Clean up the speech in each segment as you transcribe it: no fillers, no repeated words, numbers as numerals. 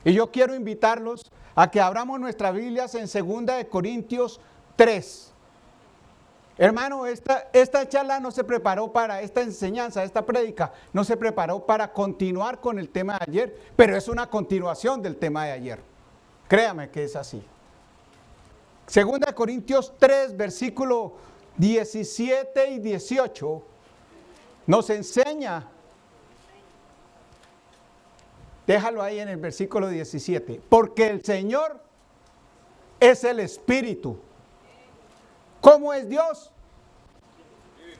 Y yo quiero invitarlos a que abramos nuestras Biblias en 2 Corintios 3. Hermano, esta charla no se preparó para esta enseñanza, esta prédica, no se preparó para continuar con el tema de ayer, pero es una continuación del tema de ayer. Créame que es así. 2 Corintios 3, versículo 17 y 18, nos enseña, déjalo ahí en el versículo 17, porque el Señor es el Espíritu. ¿Cómo es Dios?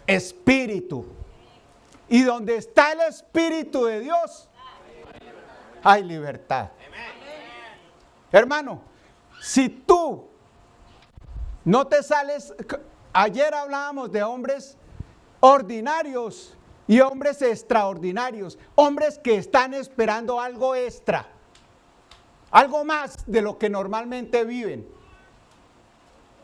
Espíritu. Y donde está el Espíritu de Dios, hay libertad. Hermano, si tú no te sales, ayer hablábamos de hombres ordinarios y hombres extraordinarios, hombres que están esperando algo extra, algo más de lo que normalmente viven.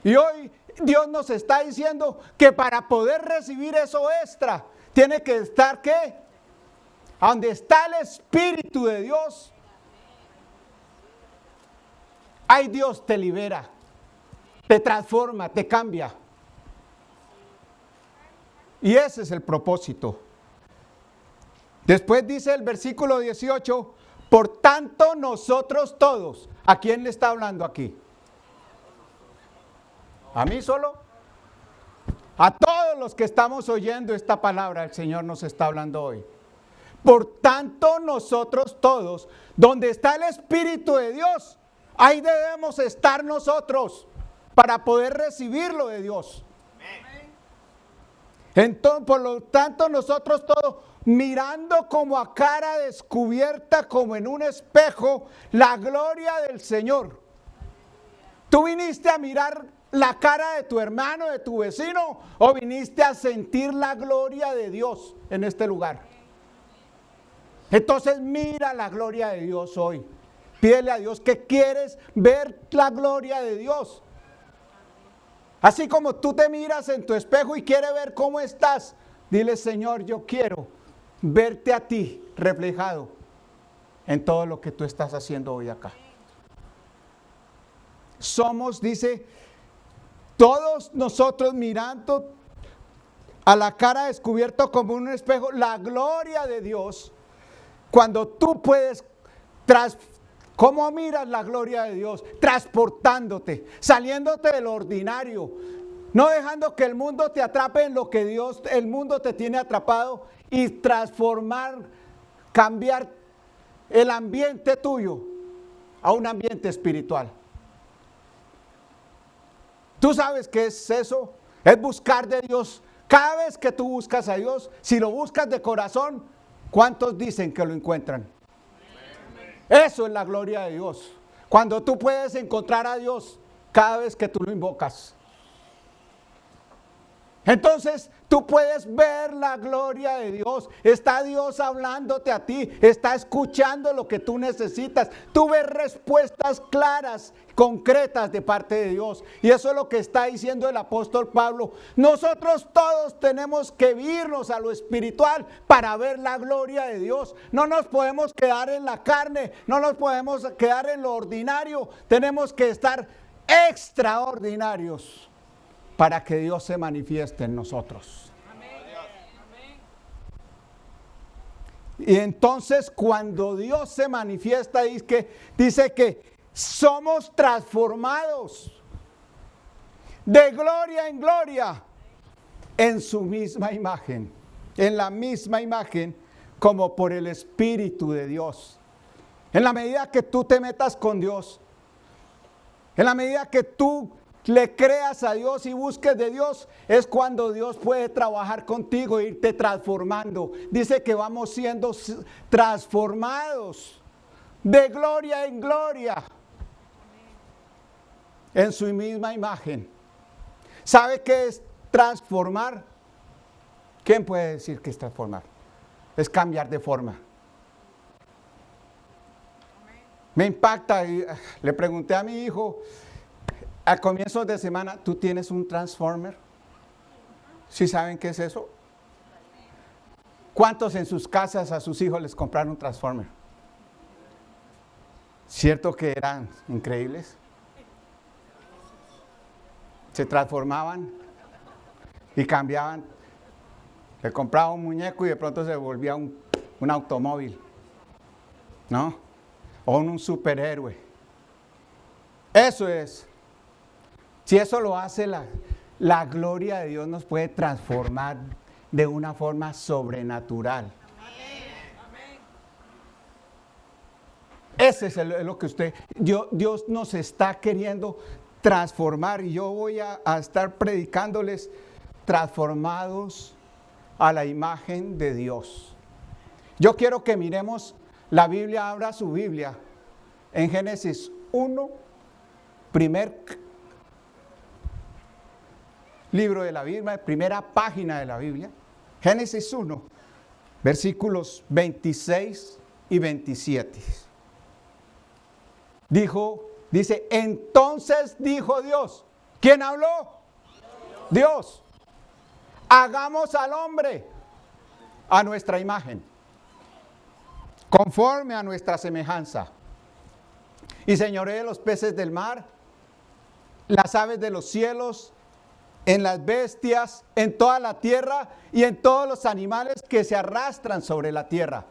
Y hoy Dios nos está diciendo que para poder recibir eso extra, tiene que estar ¿qué? Donde está el Espíritu de Dios, ahí Dios te libera, te transforma, te cambia. Y ese es el propósito. Después dice el versículo 18, por tanto nosotros todos, ¿a quién le está hablando aquí? ¿A mí solo? A todos los que estamos oyendo esta palabra, el Señor nos está hablando hoy. Por tanto nosotros todos, donde está el Espíritu de Dios, ahí debemos estar nosotros para poder recibirlo de Dios. Entonces, por lo tanto, nosotros todos, mirando como a cara descubierta, como en un espejo, la gloria del Señor. ¿Tú viniste a mirar la cara de tu hermano, de tu vecino, o viniste a sentir la gloria de Dios en este lugar? Entonces mira la gloria de Dios hoy. Pídele a Dios que quieres ver la gloria de Dios. Así como tú te miras en tu espejo y quieres ver cómo estás, dile: Señor, yo quiero verte a ti reflejado en todo lo que tú estás haciendo hoy acá. Somos, dice, todos nosotros mirando a la cara descubierto como un espejo, la gloria de Dios. Cuando tú puedes ¿cómo miras la gloria de Dios? Transportándote, saliéndote de lo ordinario, no dejando que el mundo te atrape en lo que el mundo te tiene atrapado, y transformar, cambiar el ambiente tuyo a un ambiente espiritual. ¿Tú sabes qué es eso? Es buscar de Dios. Cada vez que tú buscas a Dios, si lo buscas de corazón, ¿cuántos dicen que lo encuentran? Eso es la gloria de Dios. Cuando tú puedes encontrar a Dios cada vez que tú lo invocas. Entonces tú puedes ver la gloria de Dios. Está Dios hablándote a ti. Está escuchando lo que tú necesitas. Tú ves respuestas claras, concretas de parte de Dios. Y eso es lo que está diciendo el apóstol Pablo. Nosotros todos tenemos que irnos a lo espiritual para ver la gloria de Dios. No nos podemos quedar en la carne. No nos podemos quedar en lo ordinario. Tenemos que estar extraordinarios para que Dios se manifieste en nosotros. Y entonces cuando Dios se manifiesta, dice que somos transformados de gloria en gloria en su misma imagen, en la misma imagen, como por el Espíritu de Dios. En la medida que tú te metas con Dios, en la medida que tú le creas a Dios y busques de Dios, es cuando Dios puede trabajar contigo e irte transformando. Dice que vamos siendo transformados de gloria en gloria en su misma imagen. ¿Sabe qué es transformar? ¿Quién puede decir que es transformar? Es cambiar de forma. Me impacta, y le pregunté a mi hijo a comienzos de semana: ¿tú tienes un transformer? ¿Sí saben qué es eso? ¿Cuántos en sus casas a sus hijos les compraron un transformer? ¿Cierto que eran increíbles? Se transformaban y cambiaban. Le compraba un muñeco y de pronto se volvía un automóvil, ¿no? O un superhéroe. Eso es. Si eso lo hace la gloria de Dios, nos puede transformar de una forma sobrenatural. Ese es lo que Dios nos está queriendo transformar, y yo voy a estar predicándoles transformados a la imagen de Dios. Yo quiero que miremos la Biblia, abra su Biblia en Génesis 1, primer libro de la Biblia, primera página de la Biblia, Génesis 1, versículos 26 y 27. Dice, entonces dijo Dios. ¿Quién habló? Dios. Hagamos al hombre a nuestra imagen, conforme a nuestra semejanza, y señoree los peces del mar, las aves de los cielos, en las bestias, en toda la tierra y en todos los animales que se arrastran sobre la tierra.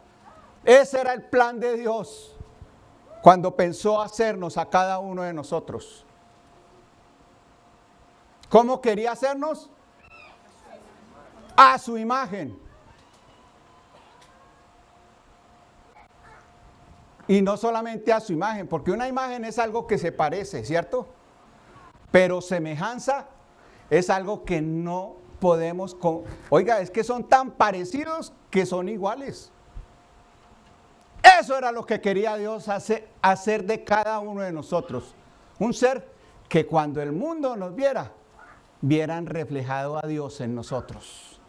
Ese era el plan de Dios cuando pensó hacernos a cada uno de nosotros. ¿Cómo quería hacernos? A su imagen. Y no solamente a su imagen, porque una imagen es algo que se parece, ¿cierto? Pero semejanza es algo que no podemos... Oiga, es que son tan parecidos que son iguales. Eso era lo que quería Dios hacer de cada uno de nosotros. Un ser que cuando el mundo nos viera, vieran reflejado a Dios en nosotros.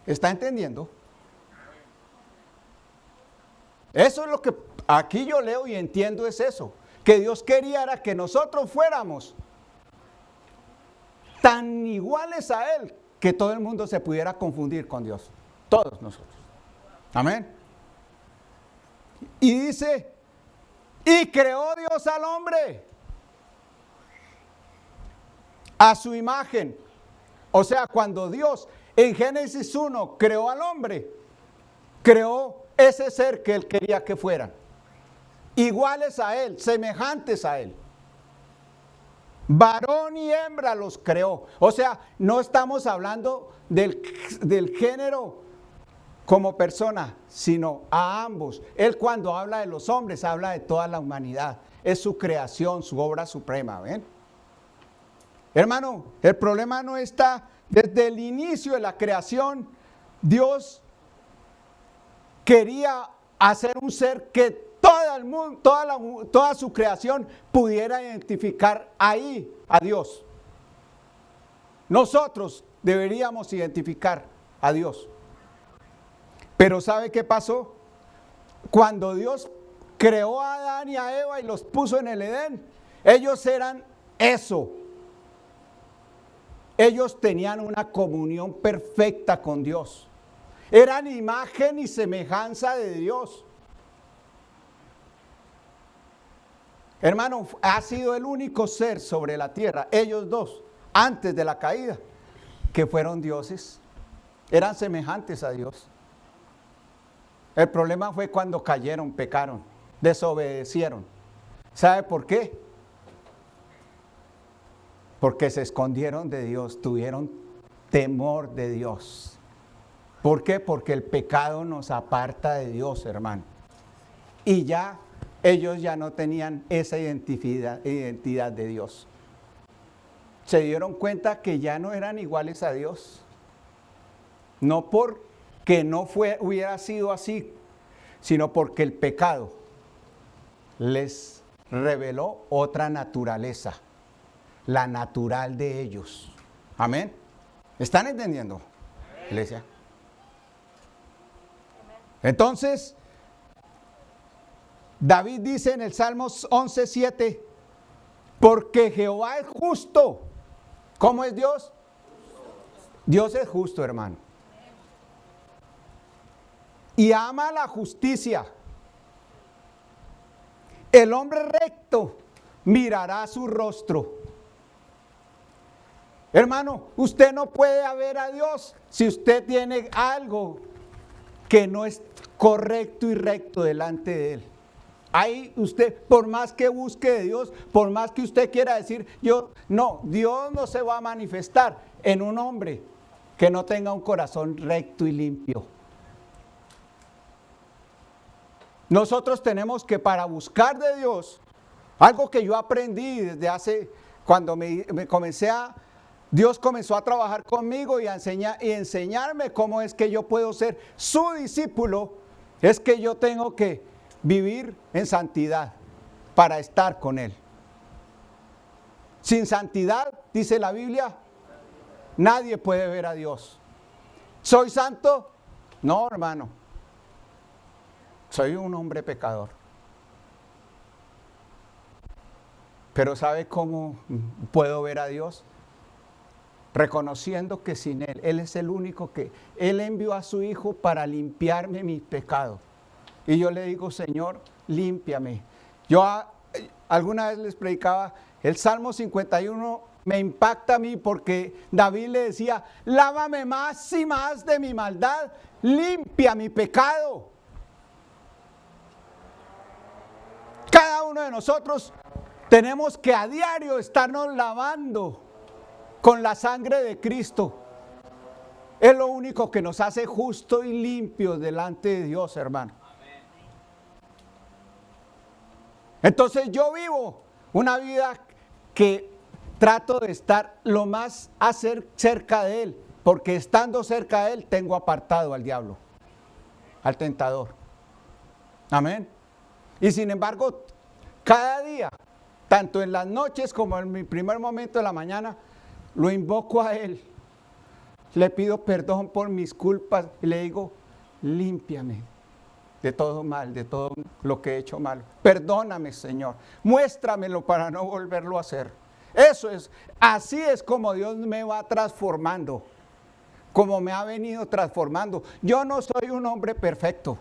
¿Está entendiendo? Eso es lo que aquí yo leo y entiendo, es eso. Que Dios quería era que nosotros fuéramos tan iguales a Él que todo el mundo se pudiera confundir con Dios. Todos nosotros. Amén. Y dice, y creó Dios al hombre a su imagen. O sea, cuando Dios en Génesis 1 creó al hombre, creó ese ser que Él quería que fueran. Iguales a Él, semejantes a Él. Varón y hembra los creó. O sea, no estamos hablando del género como persona, sino a ambos. Él cuando habla de los hombres, habla de toda la humanidad. Es su creación, su obra suprema, ¿ven? Hermano, el problema no está desde el inicio de la creación. Dios quería hacer un ser que todo el mundo, toda su creación pudiera identificar ahí a Dios. Nosotros deberíamos identificar a Dios. Pero ¿sabe qué pasó? Cuando Dios creó a Adán y a Eva y los puso en el Edén, ellos eran eso. Ellos tenían una comunión perfecta con Dios. Eran imagen y semejanza de Dios. Hermano, ha sido el único ser sobre la tierra, ellos dos, antes de la caída, que fueron dioses. Eran semejantes a Dios. El problema fue cuando cayeron, pecaron, desobedecieron. ¿Sabe por qué? Porque se escondieron de Dios, tuvieron temor de Dios. ¿Por qué? Porque el pecado nos aparta de Dios, hermano. Y ya ellos ya no tenían esa identidad de Dios. Se dieron cuenta que ya no eran iguales a Dios. No porque no hubiera sido así, sino porque el pecado les reveló otra naturaleza, la natural de ellos. Amén. ¿Están entendiendo, iglesia? Entonces, David dice en el Salmos 11:7, porque Jehová es justo. ¿Cómo es Dios? Dios es justo, hermano. Y ama la justicia. El hombre recto mirará su rostro. Hermano, usted no puede ver a Dios si usted tiene algo que no es correcto y recto delante de Él. Ahí usted, por más que busque de Dios, por más que usted quiera decir, Dios no se va a manifestar en un hombre que no tenga un corazón recto y limpio. Nosotros tenemos que, para buscar de Dios, algo que yo aprendí desde hace, cuando Dios comenzó a trabajar conmigo y enseñarme cómo es que yo puedo ser su discípulo, es que yo tengo que vivir en santidad para estar con Él. Sin santidad, dice la Biblia, nadie puede ver a Dios. ¿Soy santo? No, hermano. Soy un hombre pecador. Pero ¿sabe cómo puedo ver a Dios? Reconociendo que sin Él es el único que Él envió a su Hijo para limpiarme mis pecados. Y yo le digo, Señor, límpiame. Yo alguna vez les predicaba, el Salmo 51 me impacta a mí porque David le decía, lávame más y más de mi maldad, limpia mi pecado. Cada uno de nosotros tenemos que a diario estarnos lavando con la sangre de Cristo. Es lo único que nos hace justos y limpios delante de Dios, hermano. Entonces yo vivo una vida que trato de estar lo más cerca de Él, porque estando cerca de Él tengo apartado al diablo, al tentador. Amén. Y sin embargo, cada día, tanto en las noches como en mi primer momento de la mañana, lo invoco a Él. Le pido perdón por mis culpas y le digo, límpiame de todo mal, de todo lo que he hecho mal. Perdóname, Señor. Muéstramelo para no volverlo a hacer. Así es como Dios me va transformando, como me ha venido transformando. Yo no soy un hombre perfecto.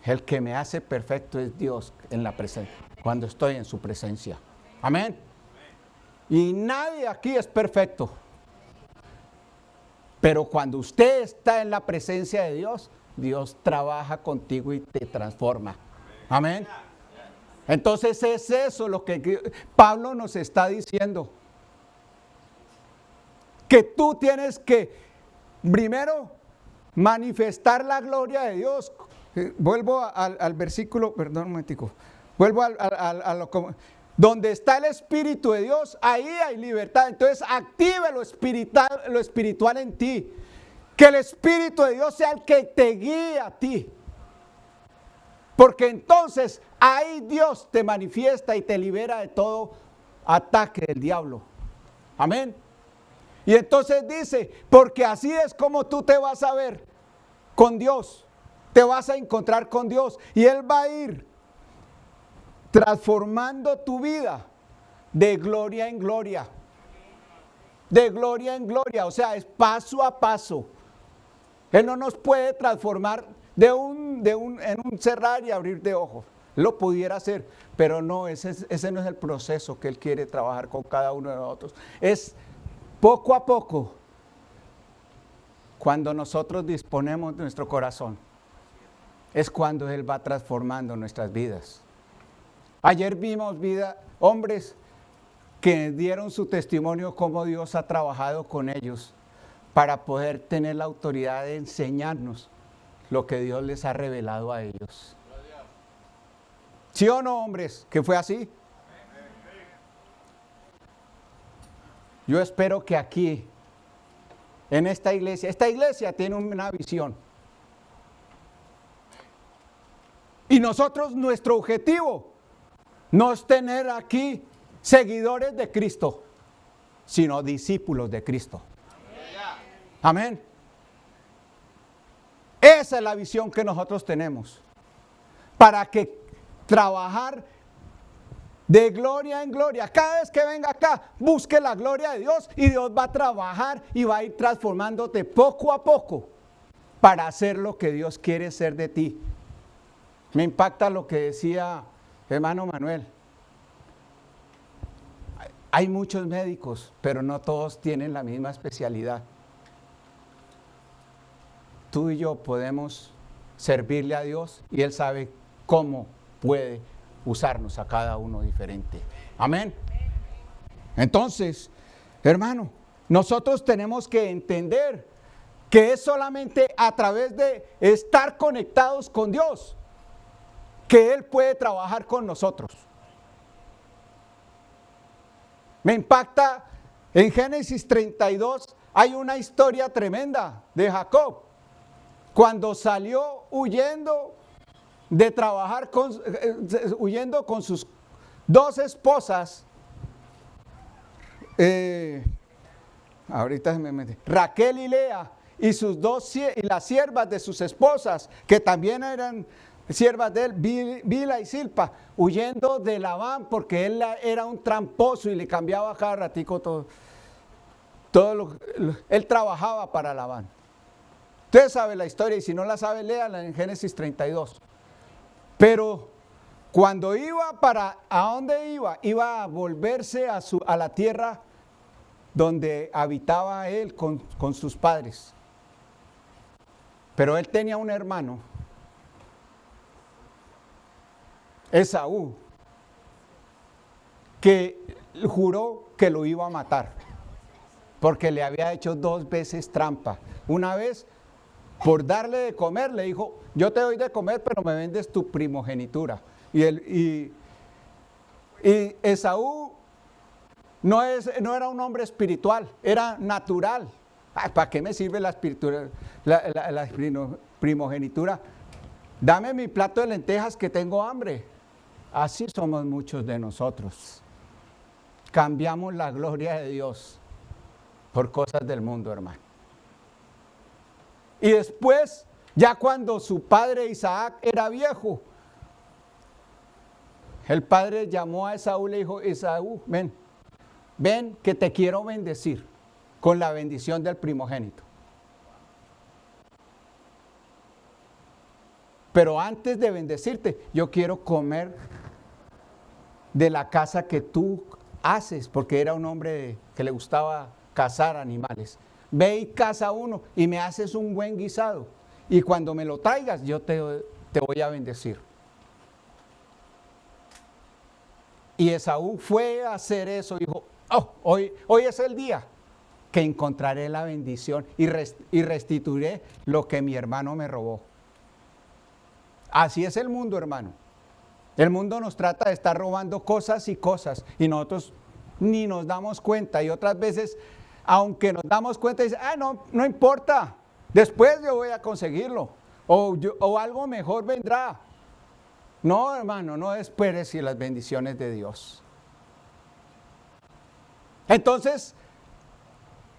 El que me hace perfecto es Dios en la presencia, cuando estoy en su presencia. Amén. Y nadie aquí es perfecto. Pero cuando usted está en la presencia de Dios, Dios trabaja contigo y te transforma. Amén. Entonces es eso lo que Pablo nos está diciendo. Que tú tienes que primero manifestar la gloria de Dios. Vuelvo al versículo, perdón un momentico. Vuelvo donde está el Espíritu de Dios, ahí hay libertad. Entonces active lo espiritual en ti. Que el Espíritu de Dios sea el que te guíe a ti. Porque entonces ahí Dios te manifiesta y te libera de todo ataque del diablo. Amén. Y entonces dice, porque así es como tú te vas a ver con Dios. Te vas a encontrar con Dios y Él va a ir transformando tu vida de gloria en gloria. De gloria en gloria, o sea, es paso a paso. Él no nos puede transformar en un cerrar y abrir de ojos. Lo pudiera hacer, pero no, ese no es el proceso que Él quiere trabajar con cada uno de nosotros. Es poco a poco, cuando nosotros disponemos de nuestro corazón, es cuando Él va transformando nuestras vidas. Ayer vimos hombres que dieron su testimonio cómo Dios ha trabajado con ellos para poder tener la autoridad de enseñarnos lo que Dios les ha revelado a ellos. ¿Sí o no, hombres? ¿Que fue así? Yo espero que aquí, en esta iglesia tiene una visión. Y nosotros, nuestro objetivo no es tener aquí seguidores de Cristo, sino discípulos de Cristo. Amén. Esa es la visión que nosotros tenemos. Para que trabajar de gloria en gloria. Cada vez que venga acá, busque la gloria de Dios y Dios va a trabajar y va a ir transformándote poco a poco para hacer lo que Dios quiere ser de ti. Me impacta lo que decía hermano Manuel. Hay muchos médicos, pero no todos tienen la misma especialidad. Tú y yo podemos servirle a Dios y Él sabe cómo puede usarnos a cada uno diferente. Amén. Entonces, hermano, nosotros tenemos que entender que es solamente a través de estar conectados con Dios que Él puede trabajar con nosotros. Me impacta, en Génesis 32 hay una historia tremenda de Jacob. Cuando salió huyendo de trabajar, huyendo con sus dos esposas, ahorita me metí, Raquel y Lea, y las siervas de sus esposas, que también eran siervas de él, Bila y Silpa, huyendo de Labán, porque él era un tramposo y le cambiaba cada ratico todo él trabajaba para Labán. Usted sabe la historia, y si no la sabe, léala en Génesis 32. Pero cuando iba ¿a dónde iba? Iba a volverse a la tierra donde habitaba él con sus padres. Pero él tenía un hermano, Esaú, que juró que lo iba a matar, porque le había hecho 2 veces trampa. Una vez, por darle de comer, le dijo, yo te doy de comer, pero me vendes tu primogenitura. Y Esaú no era un hombre espiritual, era natural. Ay, ¿para qué me sirve la primogenitura? Dame mi plato de lentejas que tengo hambre. Así somos muchos de nosotros. Cambiamos la gloria de Dios por cosas del mundo, hermano. Y después, ya cuando su padre Isaac era viejo, el padre llamó a Esaú y le dijo, Esaú, ven que te quiero bendecir con la bendición del primogénito. Pero antes de bendecirte, yo quiero comer de la caza que tú haces, porque era un hombre que le gustaba cazar animales. Ve y caza uno y me haces un buen guisado. Y cuando me lo traigas, yo te voy a bendecir. Y Esaú fue a hacer eso y dijo, hoy es el día que encontraré la bendición y restituiré lo que mi hermano me robó. Así es el mundo, hermano. El mundo nos trata de estar robando cosas y cosas y nosotros ni nos damos cuenta. Y otras veces, aunque nos damos cuenta, dice, no importa, después yo voy a conseguirlo o algo mejor vendrá. No, hermano, no esperes las bendiciones de Dios. Entonces,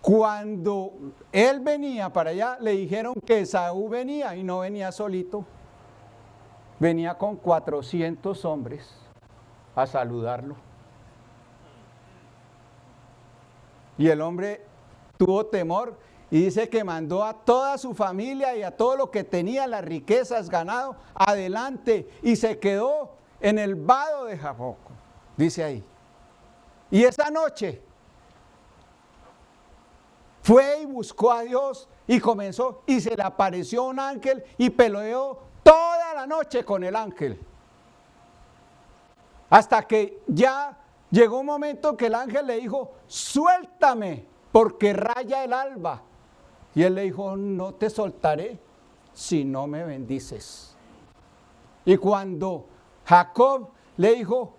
cuando él venía para allá, le dijeron que Esaú venía y no venía solito. Venía con 400 hombres a saludarlo. Y el hombre tuvo temor y dice que mandó a toda su familia y a todo lo que tenía, las riquezas, ganado, adelante, y se quedó en el vado de Jaboc, dice ahí. Y esa noche fue y buscó a Dios y comenzó, y se le apareció un ángel y peleó toda la noche con el ángel. Hasta que ya llegó un momento que el ángel le dijo, suéltame, porque raya el alba. Y él le dijo, no te soltaré si no me bendices. Y cuando Jacob le dijo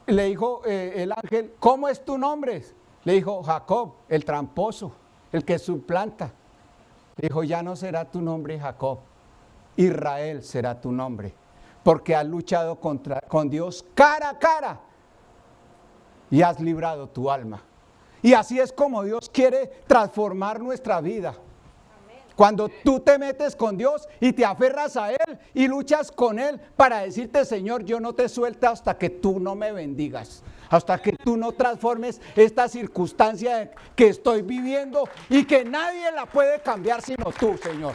el ángel, ¿cómo es tu nombre? Le dijo, Jacob, el tramposo, el que suplanta. Le dijo, ya no será tu nombre Jacob, Israel será tu nombre, porque has luchado con Dios cara a cara y has librado tu alma. Y así es como Dios quiere transformar nuestra vida. Cuando tú te metes con Dios y te aferras a Él y luchas con Él para decirte, Señor, yo no te suelto hasta que tú no me bendigas, hasta que tú no transformes esta circunstancia que estoy viviendo y que nadie la puede cambiar sino tú, Señor.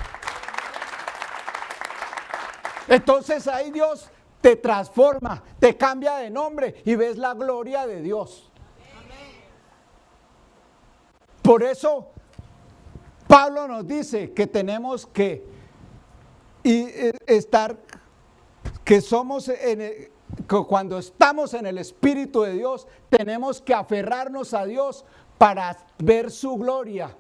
Entonces ahí Dios te transforma, te cambia de nombre y ves la gloria de Dios. Por eso Pablo nos dice que tenemos que estar, que somos cuando estamos en el Espíritu de Dios, tenemos que aferrarnos a Dios para ver su gloria.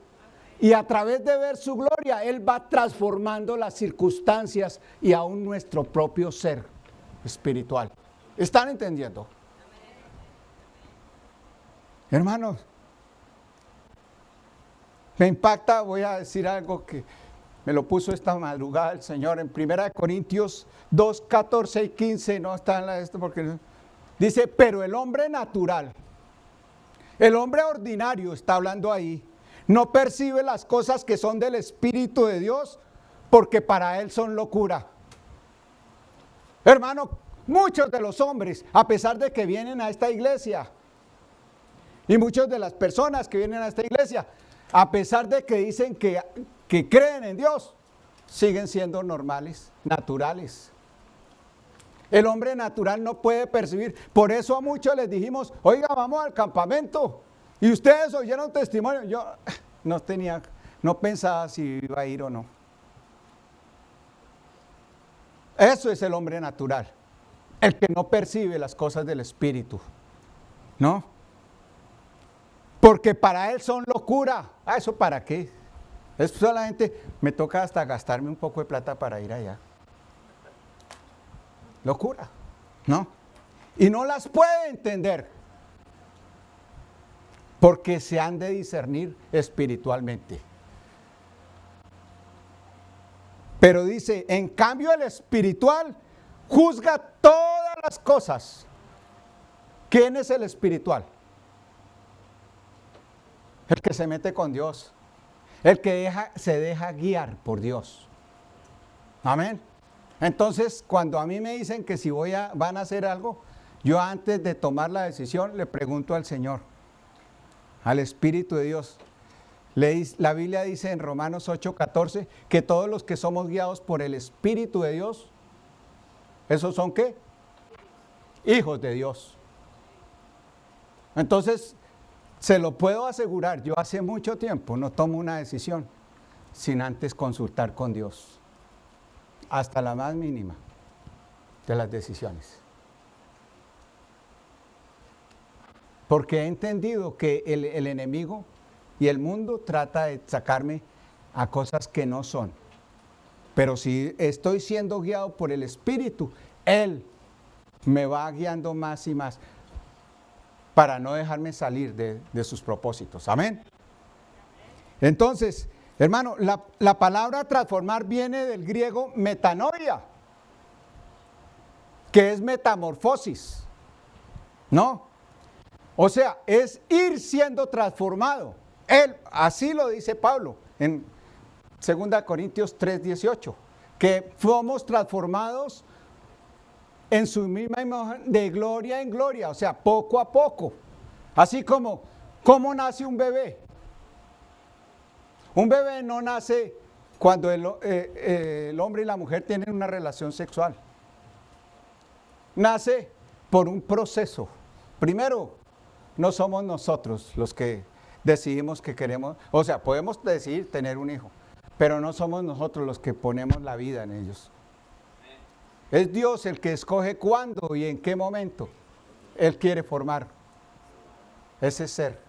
Y a través de ver su gloria, Él va transformando las circunstancias y aún nuestro propio ser espiritual. ¿Están entendiendo? Hermanos, me impacta, voy a decir algo que me lo puso esta madrugada el Señor en 1 Corintios 2, 14 y 15, no está en la esto porque dice, pero el hombre natural, el hombre ordinario está hablando ahí, no percibe las cosas que son del Espíritu de Dios porque para él son locura. Hermano, muchos de los hombres, a pesar de que vienen a esta iglesia, y muchas de las personas que vienen a esta iglesia, a pesar de que dicen que creen en Dios, siguen siendo normales, naturales. El hombre natural no puede percibir. Por eso a muchos les dijimos, oiga, vamos al campamento. Y ustedes oyeron testimonio. Yo no pensaba si iba a ir o no. Eso es el hombre natural. El que no percibe las cosas del Espíritu. ¿No? Porque para él son locura. ¿Eso para qué? Es solamente, me toca hasta gastarme un poco de plata para ir allá. Locura, ¿no? Y no las puede entender. Porque se han de discernir espiritualmente. Pero dice, en cambio el espiritual juzga todas las cosas. ¿Quién es el espiritual? El que se mete con Dios. El que se deja guiar por Dios. Amén. Entonces, cuando a mí me dicen que si van a hacer algo, yo antes de tomar la decisión le pregunto al Señor, al Espíritu de Dios. La Biblia dice en Romanos 8:14 que todos los que somos guiados por el Espíritu de Dios, ¿esos son qué? Hijos de Dios. Entonces, se lo puedo asegurar, yo hace mucho tiempo no tomo una decisión sin antes consultar con Dios, hasta la más mínima de las decisiones. Porque he entendido que el enemigo y el mundo trata de sacarme a cosas que no son. Pero si estoy siendo guiado por el Espíritu, Él me va guiando más y más para no dejarme salir de sus propósitos. Amén. Entonces, hermano, la palabra transformar viene del griego metanoia, que es metamorfosis, ¿no? O sea, es ir siendo transformado. Así lo dice Pablo en 2 Corintios 3:18, que fuimos transformados en su misma imagen de gloria en gloria, o sea, poco a poco. Así como, ¿cómo nace un bebé? Un bebé no nace cuando el hombre y la mujer tienen una relación sexual. Nace por un proceso. Primero, no somos nosotros los que decidimos que queremos, o sea, podemos decidir tener un hijo, pero no somos nosotros los que ponemos la vida en ellos. Es Dios el que escoge cuándo y en qué momento Él quiere formar ese ser.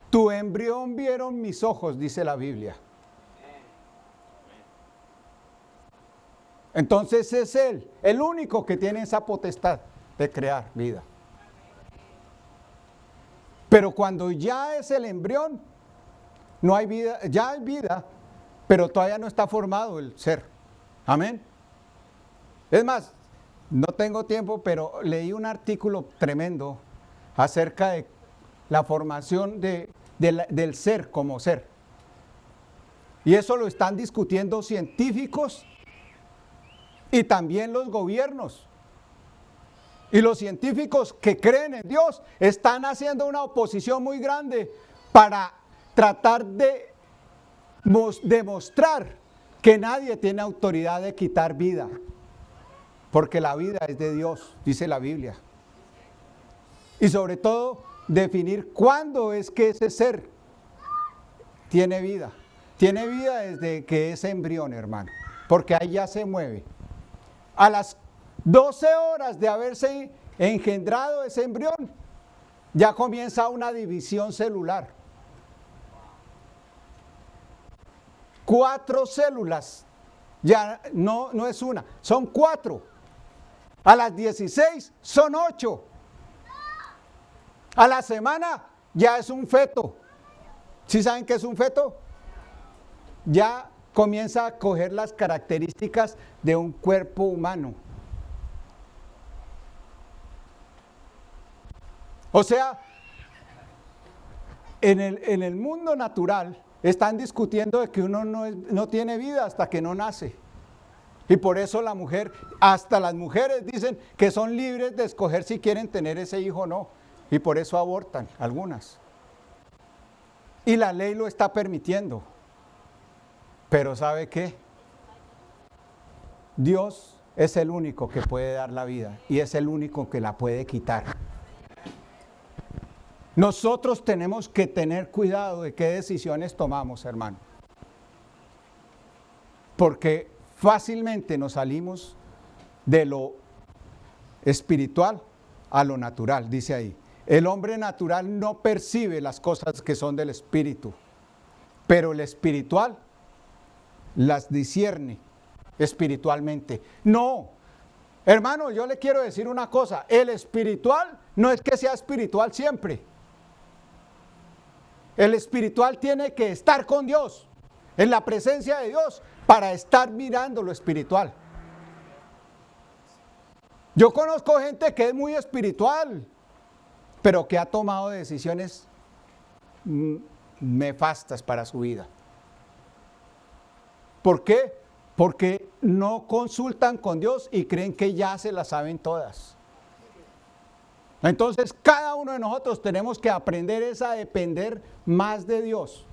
Tu embrión vieron mis ojos, dice la Biblia. Entonces es Él, el único que tiene esa potestad de crear vida. Pero cuando ya es el embrión, no hay vida, ya hay vida, pero todavía no está formado el ser. Amén. Es más, no tengo tiempo, pero leí un artículo tremendo acerca de la formación del ser como ser. Y eso lo están discutiendo científicos y también los gobiernos. Y los científicos que creen en Dios están haciendo una oposición muy grande para tratar de demostrar que nadie tiene autoridad de quitar vida, porque la vida es de Dios, dice la Biblia. Y sobre todo, definir cuándo es que ese ser tiene vida. Tiene vida desde que es embrión, hermano, porque ahí ya se mueve. A las 12 horas de haberse engendrado ese embrión, ya comienza una división celular. 4 células, ya no es una, son 4. A las 16 son 8. A la semana ya es un feto. ¿Sí saben qué es un feto? Ya comienza a coger las características de un cuerpo humano. O sea, en el mundo natural están discutiendo de que uno no tiene vida hasta que no nace. Y por eso la mujer, hasta las mujeres dicen que son libres de escoger si quieren tener ese hijo o no. Y por eso abortan algunas. Y la ley lo está permitiendo. Pero ¿sabe qué? Dios es el único que puede dar la vida y es el único que la puede quitar. Nosotros tenemos que tener cuidado de qué decisiones tomamos, hermano. Porque fácilmente nos salimos de lo espiritual a lo natural, dice ahí. El hombre natural no percibe las cosas que son del espíritu, pero el espiritual las discierne espiritualmente. No, hermano, yo le quiero decir una cosa, el espiritual no es que sea espiritual siempre. El espiritual tiene que estar con Dios, en la presencia de Dios, para estar mirando lo espiritual. Yo conozco gente que es muy espiritual, pero que ha tomado decisiones nefastas para su vida. ¿Por qué? Porque no consultan con Dios y creen que ya se las saben todas. Entonces, cada uno de nosotros tenemos que aprender a depender más de Dios.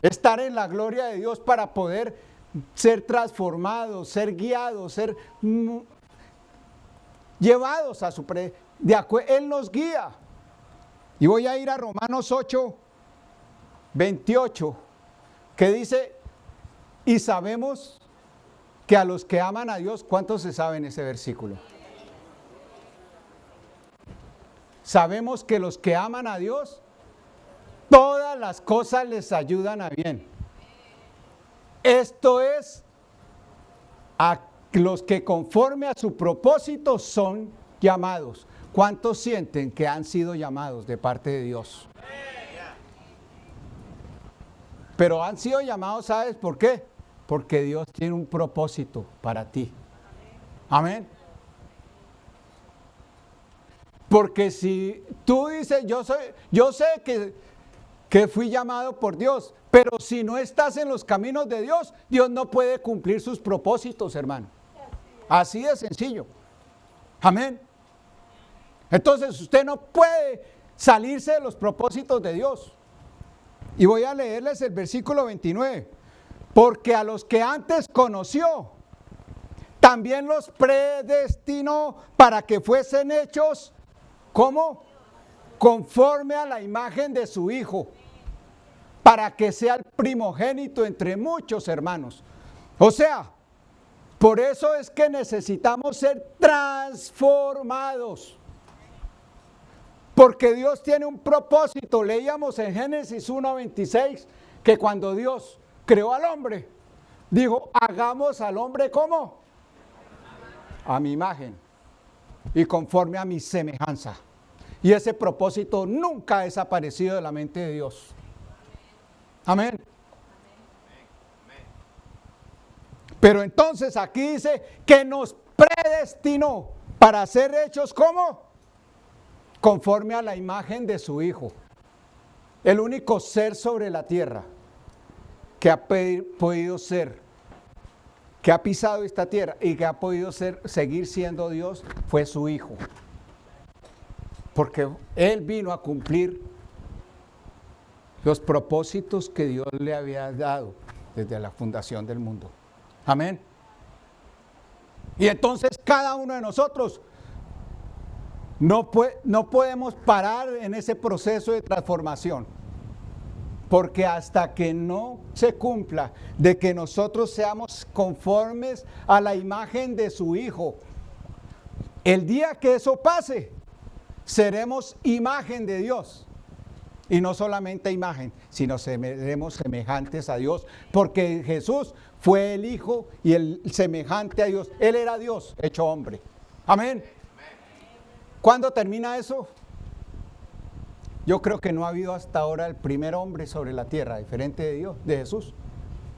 Estar en la gloria de Dios para poder ser transformados, ser guiados, ser llevados a su Él nos guía. Y voy a ir a Romanos 8, 28, que dice, y sabemos que a los que aman a Dios, ¿cuántos se saben ese versículo? Sabemos que los que aman a Dios, todas las cosas les ayudan a bien. Esto es, a los que conforme a su propósito son llamados. ¿Cuántos sienten que han sido llamados de parte de Dios? Pero han sido llamados, ¿sabes por qué? Porque Dios tiene un propósito para ti. Amén. Porque si tú dices, yo sé que fui llamado por Dios, pero si no estás en los caminos de Dios, Dios no puede cumplir sus propósitos, hermano. Así de sencillo. Amén. Entonces usted no puede salirse de los propósitos de Dios. Y voy a leerles el versículo 29. Porque a los que antes conoció, también los predestinó para que fuesen hechos, ¿cómo? Conforme a la imagen de su Hijo, para que sea el primogénito entre muchos hermanos. O sea, por eso es que necesitamos ser transformados. Porque Dios tiene un propósito. Leíamos en Génesis 1:26 que cuando Dios creó al hombre, dijo, hagamos al hombre ¿cómo? A mi imagen y conforme a mi semejanza. Y ese propósito nunca ha desaparecido de la mente de Dios. Amén. Pero entonces aquí dice que nos predestinó para ser hechos ¿cómo? Conforme a la imagen de su Hijo. El único ser sobre la tierra que ha podido ser, que ha pisado esta tierra y que ha podido seguir siendo Dios fue su Hijo. Porque Él vino a cumplir los propósitos que Dios le había dado desde la fundación del mundo. Amén. Y entonces cada uno de nosotros no podemos parar en ese proceso de transformación. Porque hasta que no se cumpla de que nosotros seamos conformes a la imagen de su Hijo, el día que eso pase, seremos imagen de Dios. Y no solamente imagen, sino seremos semejantes a Dios. Porque Jesús fue el Hijo y el semejante a Dios. Él era Dios hecho hombre. Amén. ¿Cuándo termina eso? Yo creo que no ha habido hasta ahora el primer hombre sobre la tierra, diferente de Dios, de Jesús,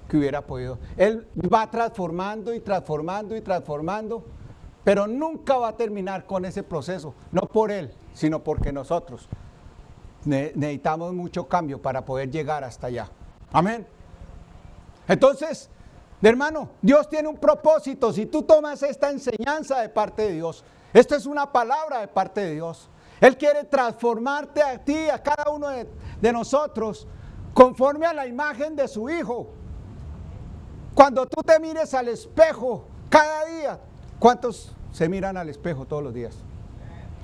que hubiera podido. Él va transformando y transformando y transformando, pero nunca va a terminar con ese proceso, no por Él, sino porque nosotros necesitamos mucho cambio para poder llegar hasta allá. Amén. Entonces, hermano, Dios tiene un propósito. Si tú tomas esta enseñanza de parte de Dios, esta es una palabra de parte de Dios. Él quiere transformarte a ti, a cada uno de nosotros, conforme a la imagen de su Hijo. Cuando tú te mires al espejo cada día, ¿cuántos se miran al espejo todos los días?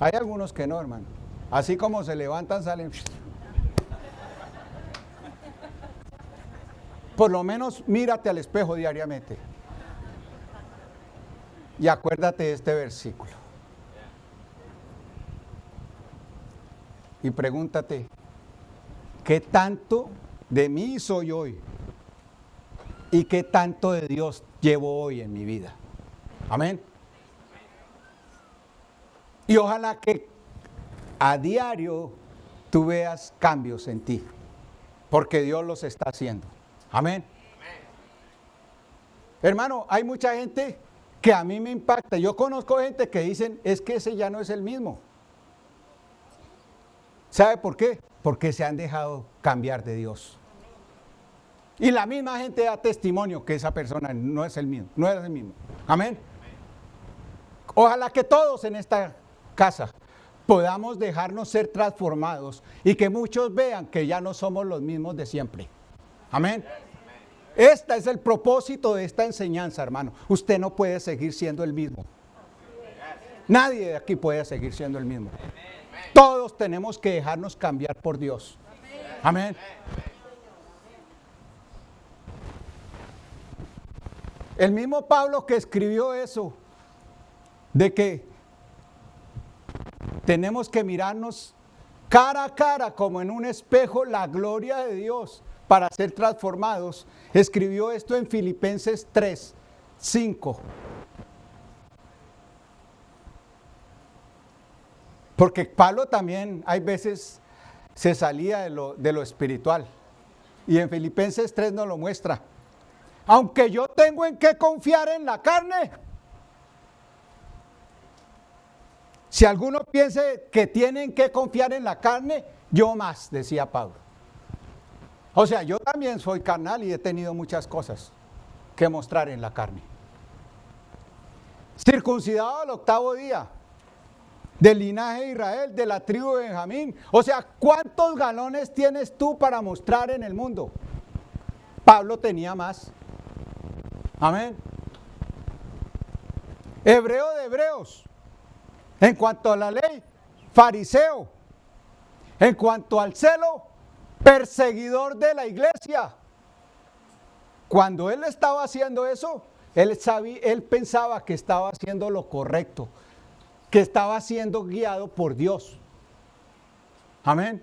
Hay algunos que no, hermano. Así como se levantan, salen. Por lo menos mírate al espejo diariamente. Y acuérdate de este versículo. Y pregúntate, ¿qué tanto de mí soy hoy? ¿Y qué tanto de Dios llevo hoy en mi vida? Amén. Y ojalá que a diario tú veas cambios en ti, porque Dios los está haciendo. Amén. Hermano, hay mucha gente que a mí me impacta. Yo conozco gente que dicen, es que ese ya no es el mismo. ¿Sabe por qué? Porque se han dejado cambiar de Dios. Y la misma gente da testimonio que esa persona no es el mismo, no es el mismo. Amén. Ojalá que todos en esta casa podamos dejarnos ser transformados y que muchos vean que ya no somos los mismos de siempre. Amén. Este es el propósito de esta enseñanza, hermano. Usted no puede seguir siendo el mismo. Nadie de aquí puede seguir siendo el mismo. Todos tenemos que dejarnos cambiar por Dios. Amén. El mismo Pablo que escribió eso, de que tenemos que mirarnos cara a cara como en un espejo la gloria de Dios para ser transformados, escribió esto en Filipenses 3:5. Porque Pablo también hay veces se salía de lo espiritual. Y en Filipenses 3 nos lo muestra. Aunque yo tengo en qué confiar en la carne. Si alguno piense que tienen que confiar en la carne, yo más, decía Pablo. O sea, yo también soy carnal y he tenido muchas cosas que mostrar en la carne. Circuncidado al 8º día. Del linaje de Israel, de la tribu de Benjamín. O sea, ¿cuántos galones tienes tú para mostrar en el mundo? Pablo tenía más. Amén. Hebreo de hebreos. En cuanto a la ley, fariseo. En cuanto al celo, perseguidor de la iglesia. Cuando él estaba haciendo eso, él pensaba que estaba haciendo lo correcto, que estaba siendo guiado por Dios. Amén.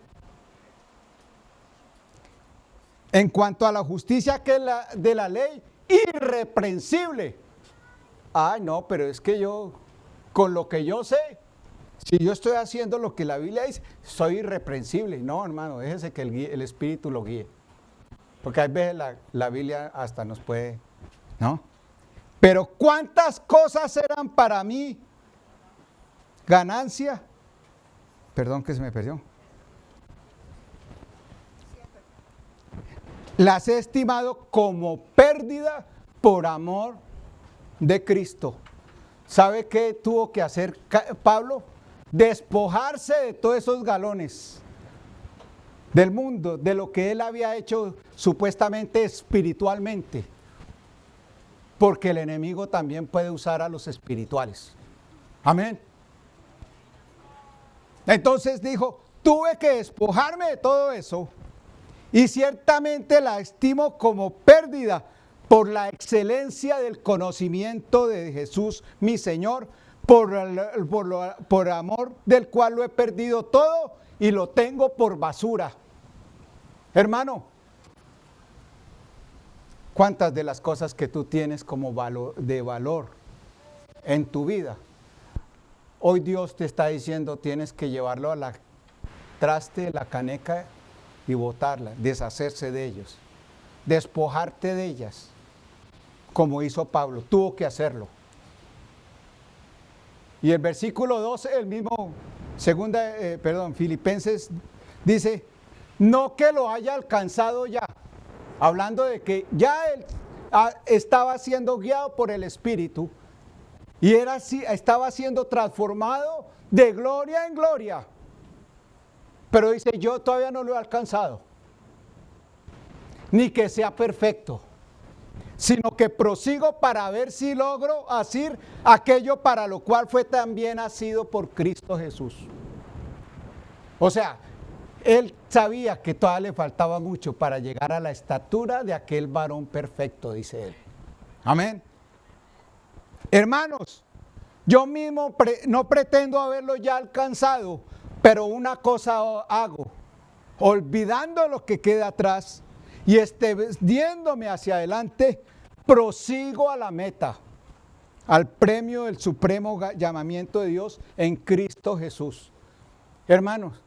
En cuanto a la justicia que es de la ley, irreprensible. Ay, no, pero es que yo, con lo que yo sé, si yo estoy haciendo lo que la Biblia dice, soy irreprensible. No, hermano, déjese que el Espíritu lo guíe. Porque a veces la Biblia hasta nos puede, ¿no? Pero ¿cuántas cosas eran para mí ganancia? Perdón que se me perdió. Las he estimado como pérdida por amor de Cristo. ¿Sabe qué tuvo que hacer Pablo? Despojarse de todos esos galones del mundo, de lo que él había hecho supuestamente espiritualmente, porque el enemigo también puede usar a los espirituales. Amén. Entonces dijo, tuve que despojarme de todo eso y ciertamente la estimo como pérdida por la excelencia del conocimiento de Jesús, mi Señor, por amor del cual lo he perdido todo y lo tengo por basura. Hermano, ¿cuántas de las cosas que tú tienes como de valor en tu vida, hoy Dios te está diciendo tienes que llevarlo a la traste, la caneca y botarla, deshacerse de ellos, despojarte de ellas, como hizo Pablo, tuvo que hacerlo. Y el versículo 12, el mismo, Filipenses dice, no que lo haya alcanzado ya, hablando de que ya él estaba siendo guiado por el Espíritu y estaba siendo transformado de gloria en gloria. Pero dice, yo todavía no lo he alcanzado, ni que sea perfecto, sino que prosigo para ver si logro hacer aquello para lo cual fue también nacido por Cristo Jesús. O sea, él sabía que todavía le faltaba mucho para llegar a la estatura de aquel varón perfecto, dice él. Amén. Hermanos, yo mismo no pretendo haberlo ya alcanzado, pero una cosa hago, olvidando lo que queda atrás y extendiéndome hacia adelante, prosigo a la meta, al premio del supremo llamamiento de Dios en Cristo Jesús. Hermanos,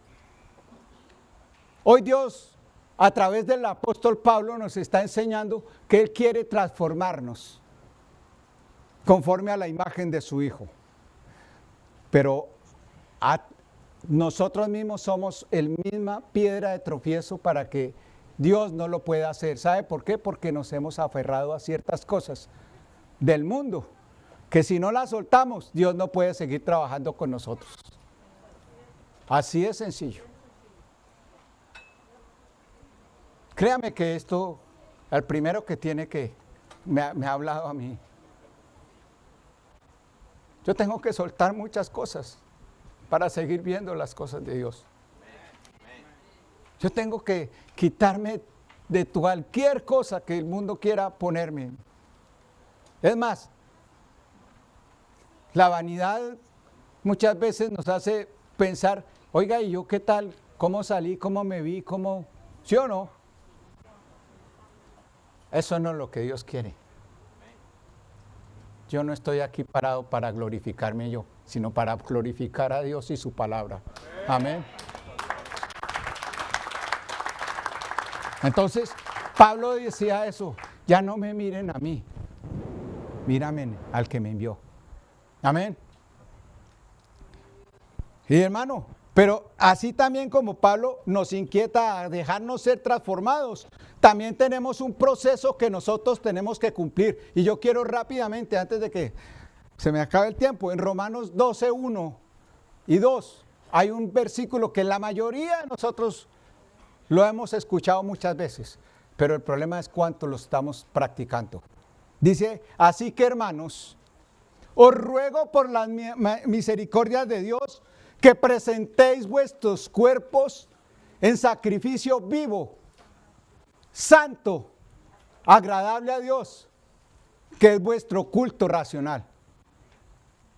hoy Dios, a través del apóstol Pablo, nos está enseñando que Él quiere transformarnos conforme a la imagen de su Hijo. Pero nosotros mismos somos la misma piedra de tropiezo para que Dios no lo pueda hacer. ¿Sabe por qué? Porque nos hemos aferrado a ciertas cosas del mundo, que si no las soltamos, Dios no puede seguir trabajando con nosotros. Así de sencillo. Créame que esto, el primero que tiene que, me ha hablado a mí. Yo tengo que soltar muchas cosas para seguir viendo las cosas de Dios. Yo tengo que quitarme de cualquier cosa que el mundo quiera ponerme. Es más, la vanidad muchas veces nos hace pensar, oiga, ¿y yo qué tal? ¿Cómo salí? ¿Cómo me vi? ¿Cómo? ¿Sí o no? Eso no es lo que Dios quiere. Yo no estoy aquí parado para glorificarme yo, sino para glorificar a Dios y su palabra. Amén. Entonces, Pablo decía eso, ya no me miren a mí, mírame al que me envió. Amén. Y hermano, pero así también como Pablo nos inquieta a dejarnos ser transformados, también tenemos un proceso que nosotros tenemos que cumplir. Y yo quiero rápidamente, antes de que se me acabe el tiempo, en Romanos 12, 1 y 2, hay un versículo que la mayoría de nosotros lo hemos escuchado muchas veces, pero el problema es cuánto lo estamos practicando. Dice, así que hermanos, os ruego por las misericordias de Dios que presentéis vuestros cuerpos en sacrificio vivo, santo, agradable a Dios, que es vuestro culto racional.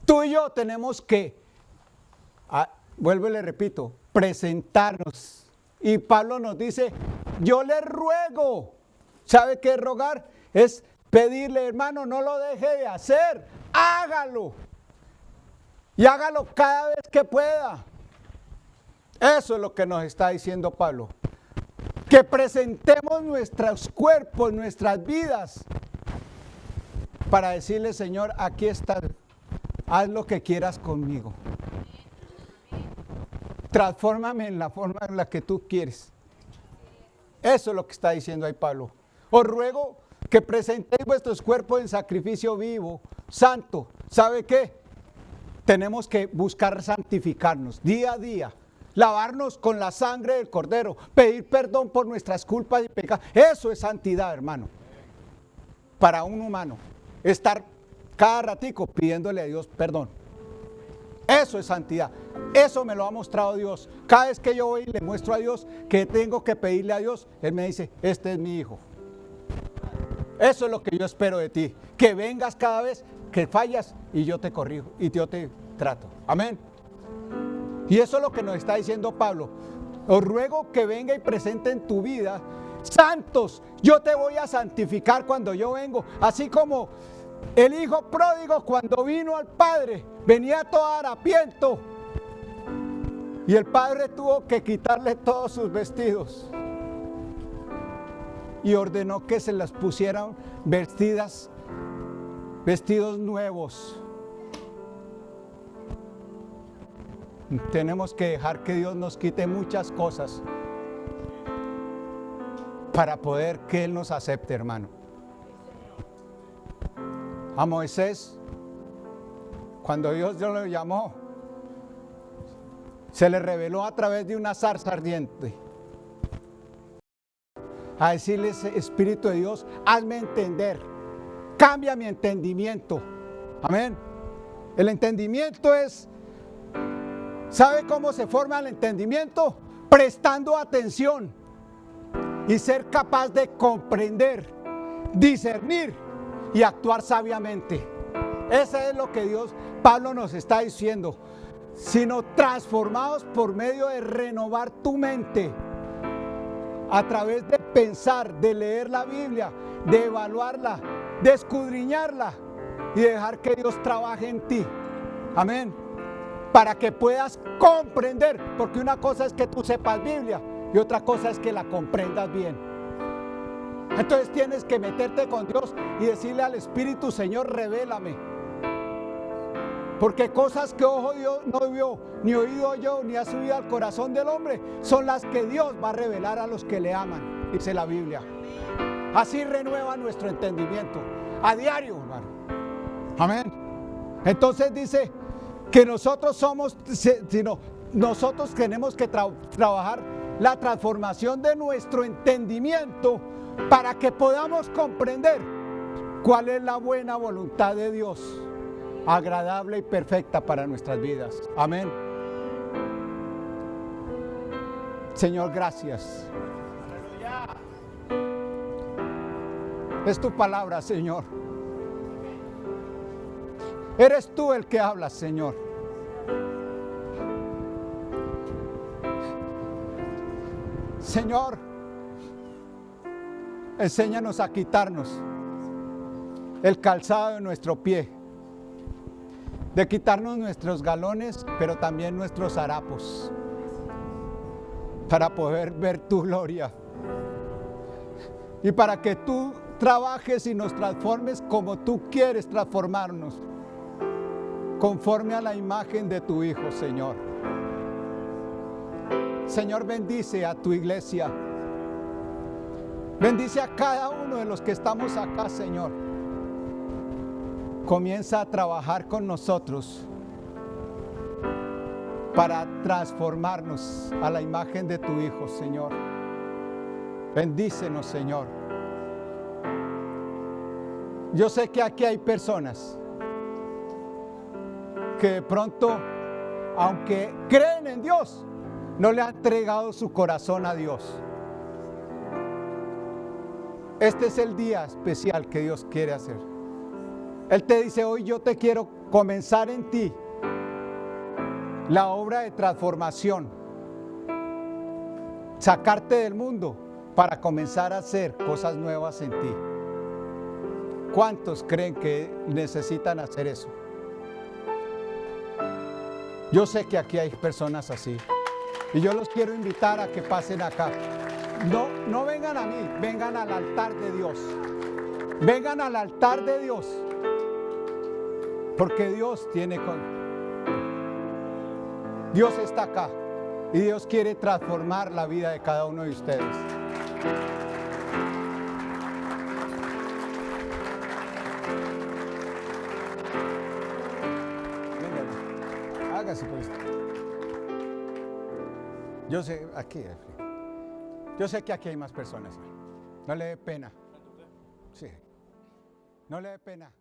Tú y yo tenemos que, vuelvo y le repito, presentarnos. Y Pablo nos dice, yo le ruego. ¿Sabe qué es rogar? Es pedirle, hermano, no lo deje de hacer, hágalo. Y hágalo cada vez que pueda. Eso es lo que nos está diciendo Pablo. Que presentemos nuestros cuerpos, nuestras vidas, para decirle, Señor, aquí está, haz lo que quieras conmigo. Transfórmame en la forma en la que tú quieres. Eso es lo que está diciendo ahí Pablo. Os ruego que presentéis vuestros cuerpos en sacrificio vivo, santo. ¿Sabe qué? Tenemos que buscar santificarnos día a día. lavarnos con la sangre del Cordero, pedir perdón por nuestras culpas y pecados. Eso es santidad, hermano. Para un humano, estar cada ratico pidiéndole a Dios perdón. Eso es santidad. Eso me lo ha mostrado Dios. Cada vez que yo voy y le muestro a Dios que tengo que pedirle a Dios, Él me dice, este es mi hijo. Eso es lo que yo espero de ti. Que vengas cada vez que fallas y yo te corrijo y yo te trato. Amén. Y eso es lo que nos está diciendo Pablo. Os ruego que venga y presente en tu vida santos. Yo te voy a santificar cuando yo vengo. Así como el hijo pródigo cuando vino al padre, venía todo harapiento. Y el padre tuvo que quitarle todos sus vestidos. Y ordenó que se las pusieran vestidos nuevos. Tenemos que dejar que Dios nos quite muchas cosas para poder que Él nos acepte, hermano. A Moisés, cuando Dios lo llamó, se le reveló a través de una zarza ardiente. A decirle, Espíritu de Dios, hazme entender, cambia mi entendimiento. Amén. El entendimiento es, ¿sabe cómo se forma el entendimiento? Prestando atención y ser capaz de comprender, discernir y actuar sabiamente. Eso es lo que Pablo nos está diciendo. Sino transformados por medio de renovar tu mente. A través de pensar, de leer la Biblia, de evaluarla, de escudriñarla y dejar que Dios trabaje en ti. Amén. Para que puedas comprender, porque una cosa es que tú sepas Biblia y otra cosa es que la comprendas bien. Entonces tienes que meterte con Dios y decirle al Espíritu, Señor, revélame. Porque cosas que ojo Dios no vio, ni oído yo, ni ha subido al corazón del hombre, son las que Dios va a revelar a los que le aman, dice la Biblia. Así renueva nuestro entendimiento, a diario, hermano. Amén. Entonces dice que nosotros nosotros tenemos que trabajar la transformación de nuestro entendimiento para que podamos comprender cuál es la buena voluntad de Dios, agradable y perfecta para nuestras vidas. Amén. Señor, gracias. Es tu palabra, Señor. Eres tú el que hablas, Señor. Señor, enséñanos a quitarnos el calzado de nuestro pie, de quitarnos nuestros galones, pero también nuestros harapos, para poder ver tu gloria y para que tú trabajes y nos transformes como tú quieres transformarnos, conforme a la imagen de tu Hijo, Señor. Señor, bendice a tu iglesia, bendice a cada uno de los que estamos acá, Señor. Comienza a trabajar con nosotros para transformarnos a la imagen de tu Hijo, Señor. Bendícenos, Señor. Yo sé que aquí hay personas que de pronto, aunque creen en Dios, no le han entregado su corazón a Dios. Este es el día especial que Dios quiere hacer. Él te dice, hoy yo te quiero comenzar en ti la obra de transformación, sacarte del mundo para comenzar a hacer cosas nuevas en ti. ¿Cuántos creen que necesitan hacer eso? Yo sé que aquí hay personas así y yo los quiero invitar a que pasen acá. No vengan a mí, vengan al altar de Dios. Vengan al altar de Dios. Porque Dios Dios está acá y Dios quiere transformar la vida de cada uno de ustedes. Venga, hágase por esto. Yo sé, yo sé que aquí hay más personas. No le dé pena. Sí. No le dé pena.